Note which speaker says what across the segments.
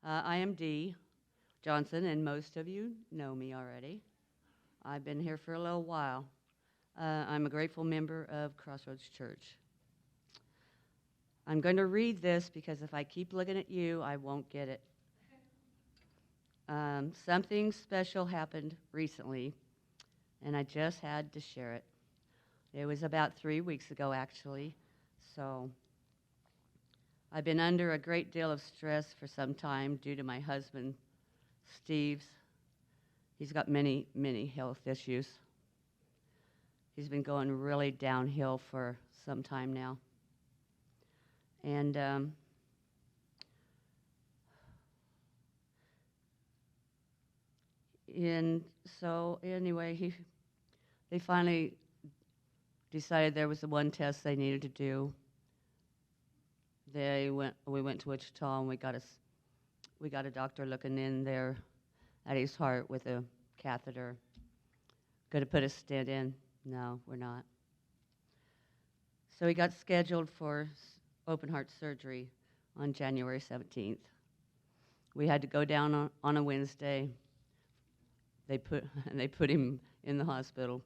Speaker 1: I am Dee Johnson, and most of you know me already. I've been here for a little while. I'm a grateful member of Crossroads Church. I'm going to read this because if I keep looking at you, I won't get it. Something special happened recently, and I just had to share it. It was about 3 weeks ago, actually, so I've been under a great deal of stress for some time due to my husband, Steve's. He's got many, many health issues. He's been going really downhill for some time now. And so anyway, they finally decided there was the one test they needed to do. We went to Wichita, and we got a doctor looking in there at his heart with a catheter. Going to put a stent in? No, we're not. So he got scheduled for open heart surgery on January 17th. We had to go down on a Wednesday. They put him in the hospital,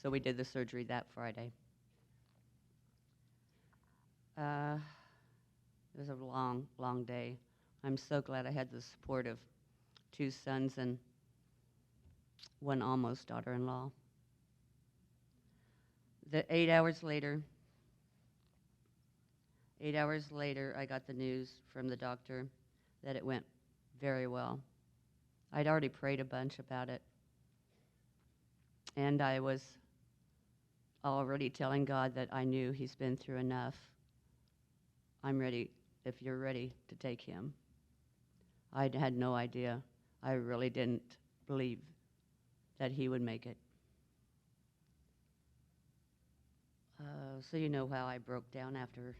Speaker 1: so we did the surgery that Friday. It was a long, long day. I'm so glad I had the support of 2 sons and 1 almost daughter-in-law. 8 hours later, I got the news from the doctor that it went very well. I'd already prayed a bunch about it, and I was already telling God that I knew he's been through enough. I'm ready, if you're ready, to take him. I had no idea. I really didn't believe that he would make it. So you know how I broke down after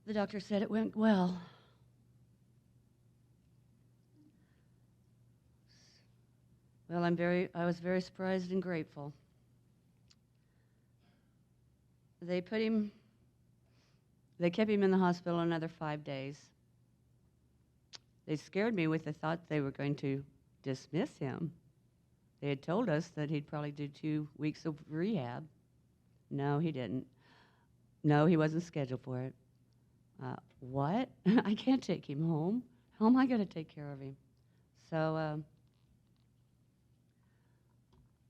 Speaker 1: the doctor said it went well. Well, I was very surprised and grateful. They kept him in the hospital another 5 days. They scared me with the thought they were going to dismiss him. They had told us that he'd probably do 2 weeks of rehab. No, he didn't. No, he wasn't scheduled for it. What? I can't take him home. How am I going to take care of him?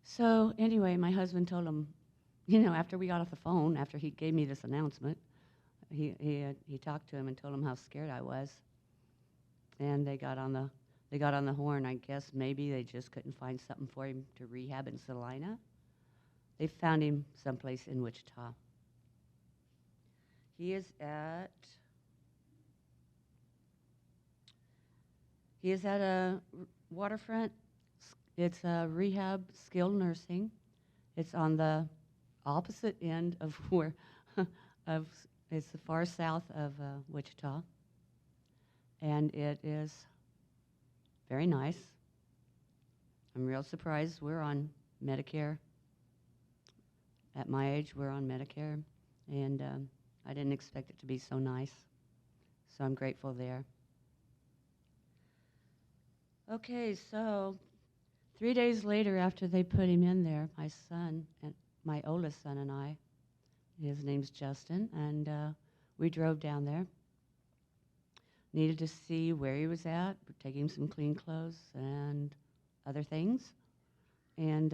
Speaker 1: So anyway, my husband told him, after we got off the phone, after he gave me this announcement, he talked to him and told him how scared I was. And they got on the horn. I guess maybe they just couldn't find something for him to rehab in Salina. They found him someplace in Wichita. He is at a waterfront. It's a rehab skilled nursing. It's on the opposite end of it's the far south of Wichita. And it is very nice. I'm real surprised we're on Medicare. At my age, we're on Medicare, and I didn't expect it to be so nice. So I'm grateful there. Okay, so 3 days later after they put him in there, my son, and my oldest son and I, his name's Justin, and we drove down there. Needed to see where he was at, take him some clean clothes and other things. And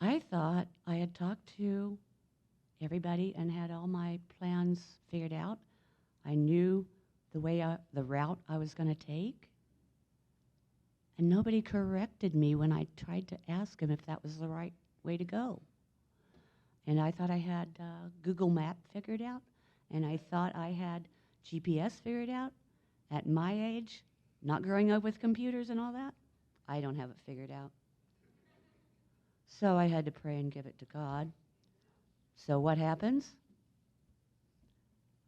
Speaker 1: I thought I had talked to everybody and had all my plans figured out. I knew the route I was going to take. And nobody corrected me when I tried to ask him if that was the right way to go. And I thought I had Google Map figured out, and I thought I had GPS figured out. At my age, not growing up with computers and all that, I don't have it figured out. So I had to pray and give it to God. So what happens?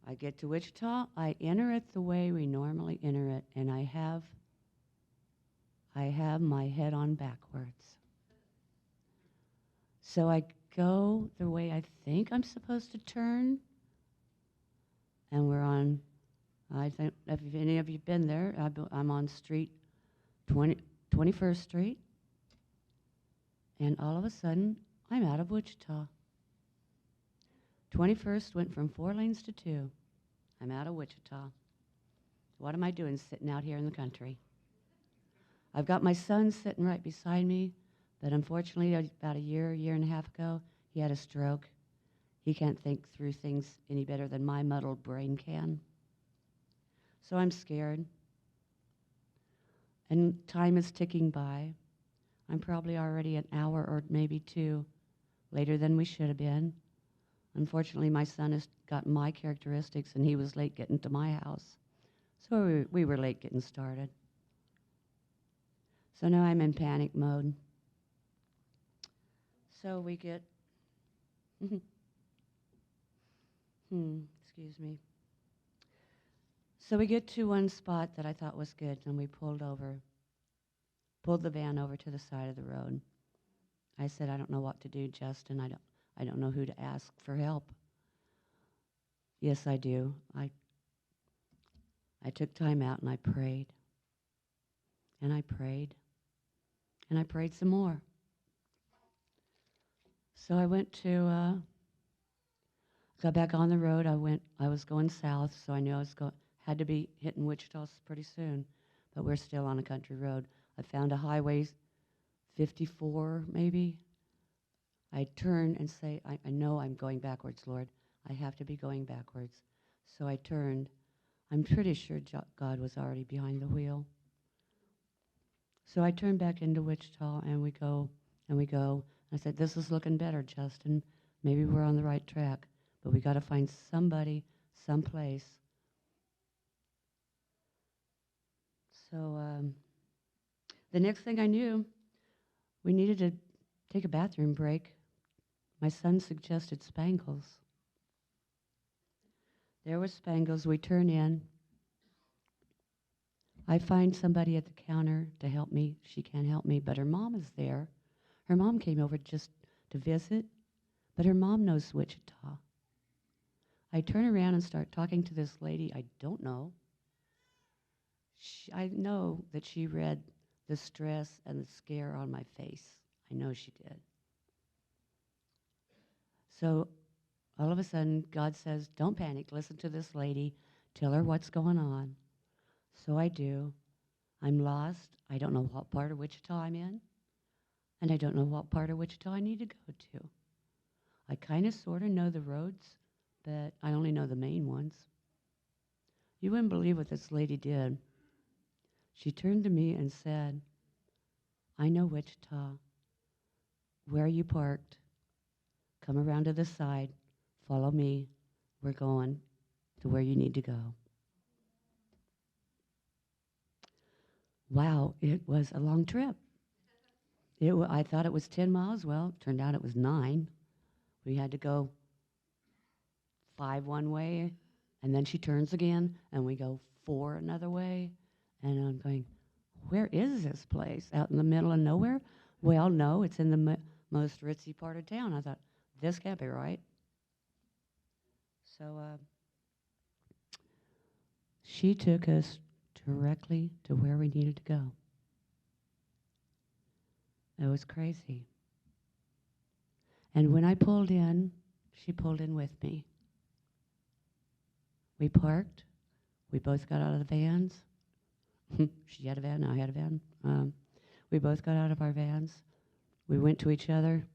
Speaker 1: I get to Wichita, I enter it the way we normally enter it, and I have my head on backwards. So I go the way I think I'm supposed to turn, and we're on I think if any of you've been there, I'm on Street 20, 21st Street, and all of a sudden, I'm out of Wichita. 21st went from 4 lanes to 2. I'm out of Wichita. What am I doing sitting out here in the country? I've got my son sitting right beside me, but unfortunately, about a year and a half ago, he had a stroke. He can't think through things any better than my muddled brain can. So I'm scared. And time is ticking by. I'm probably already an hour or maybe 2 later than we should have been. Unfortunately, my son has got my characteristics, and he was late getting to my house. So we were late getting started. So now I'm in panic mode. So we get, excuse me. So we get to one spot that I thought was good, and we pulled the van over to the side of the road. I said, I don't know what to do, Justin. I don't know who to ask for help. Yes, I do. I took time out and I prayed. And I prayed. And I prayed some more. So I went to, got back on the road. I was going south, so I knew had to be hitting Wichita pretty soon. But we're still on a country road. I found a highway 54, maybe. I turn and say, I know I'm going backwards, Lord. I have to be going backwards. So I turned. I'm pretty sure God was already behind the wheel. So I turned back into Wichita, and we go. I said, this is looking better, Justin. Maybe we're on the right track, but we got to find somebody, someplace. So the next thing I knew, we needed to take a bathroom break. My son suggested Spangles. There was Spangles. We turn in. I find somebody at the counter to help me. She can't help me, but her mom is there. Her mom came over just to visit, but her mom knows Wichita. I turn around and start talking to this lady I don't know. I know that she read the stress and the scare on my face. I know she did. So all of a sudden, God says, don't panic. Listen to this lady. Tell her what's going on. So I do. I'm lost. I don't know what part of Wichita I'm in. And I don't know what part of Wichita I need to go to. I kind of sort of know the roads, but I only know the main ones. You wouldn't believe what this lady did. She turned to me and said, I know Wichita. Where are you parked? Come around to the side. Follow me. We're going to where you need to go. Wow, it was a long trip. I thought it was 10 miles. Well, it turned out it was 9. We had to go 5 one way, and then she turns again, and we go 4 another way. And I'm going, where is this place? Out in the middle of nowhere? Well, no, it's in the most ritzy part of town. I thought, this can't be right. So she took us directly to where we needed to go. It was crazy. And when I pulled in, she pulled in with me. We parked. We both got out of the vans. She had a van, I had a van. We both got out of our vans. We went to each other.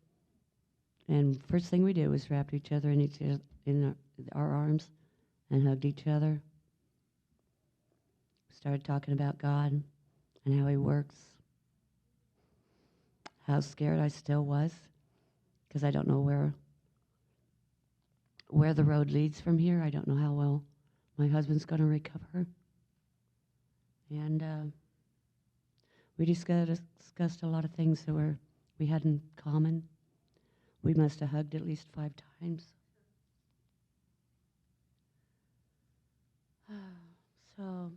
Speaker 1: And first thing we did was wrapped each other in our arms and hugged each other. Started talking about God and how He works. How scared I still was, because I don't know where the road leads from here. I don't know how well my husband's going to recover. And we discussed a lot of things that we had in common. We must have hugged at least 5 times. So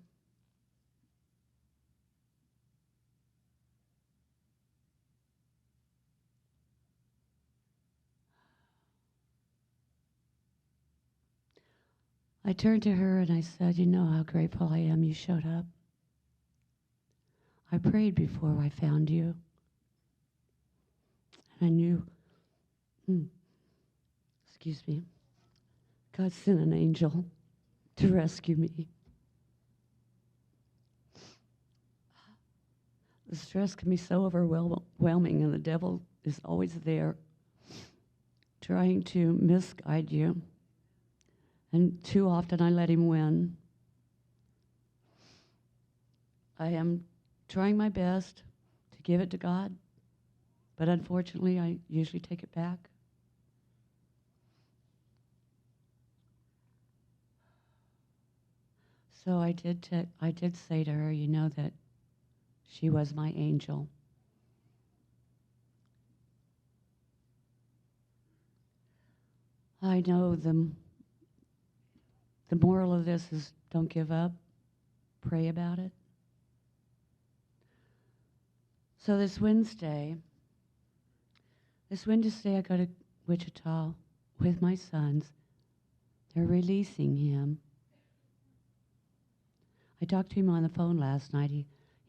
Speaker 1: I turned to her and I said, "You know how grateful I am you showed up. I prayed before I found you. And I knew, hmm, excuse me, God sent an angel to rescue me. The stress can be so overwhelming, and the devil is always there trying to misguide you. And too often I let him win. I am trying my best to give it to God, but unfortunately I usually take it back. So I did say to her, you know, that she was my angel. I know the moral of this is don't give up, pray about it. So this Wednesday I go to Wichita with my sons. They're releasing him. I talked to him on the phone last night.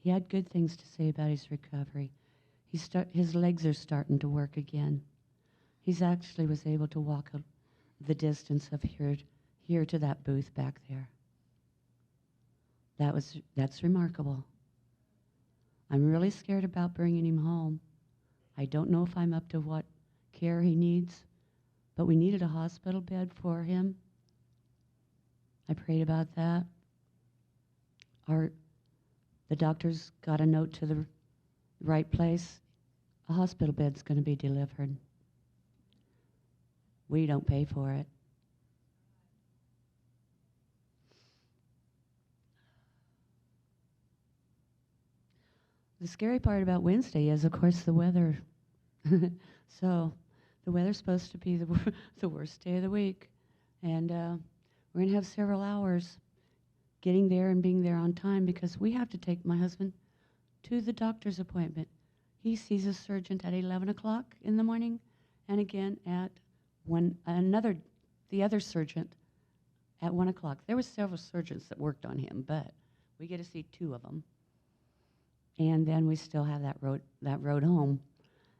Speaker 1: He had good things to say about his recovery. His legs are starting to work again. He's actually was able to walk the distance of here to that booth back there. That's remarkable. I'm really scared about bringing him home. I don't know if I'm up to what care he needs, but we needed a hospital bed for him. I prayed about that. The doctors got a note to the right place. A hospital bed's going to be delivered. We don't pay for it. The scary part about Wednesday is, of course, the weather. So the weather's supposed to be the worst day of the week. And we're going to have several hours getting there and being there on time because we have to take my husband to the doctor's appointment. He sees a surgeon at 11 o'clock in the morning and again at the other surgeon at 1 o'clock. There were several surgeons that worked on him, but we get to see 2 of them. And then we still have that road home.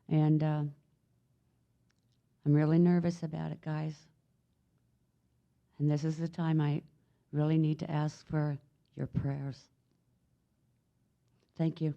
Speaker 1: And I'm really nervous about it, guys. And this is the time I really need to ask for your prayers. Thank you.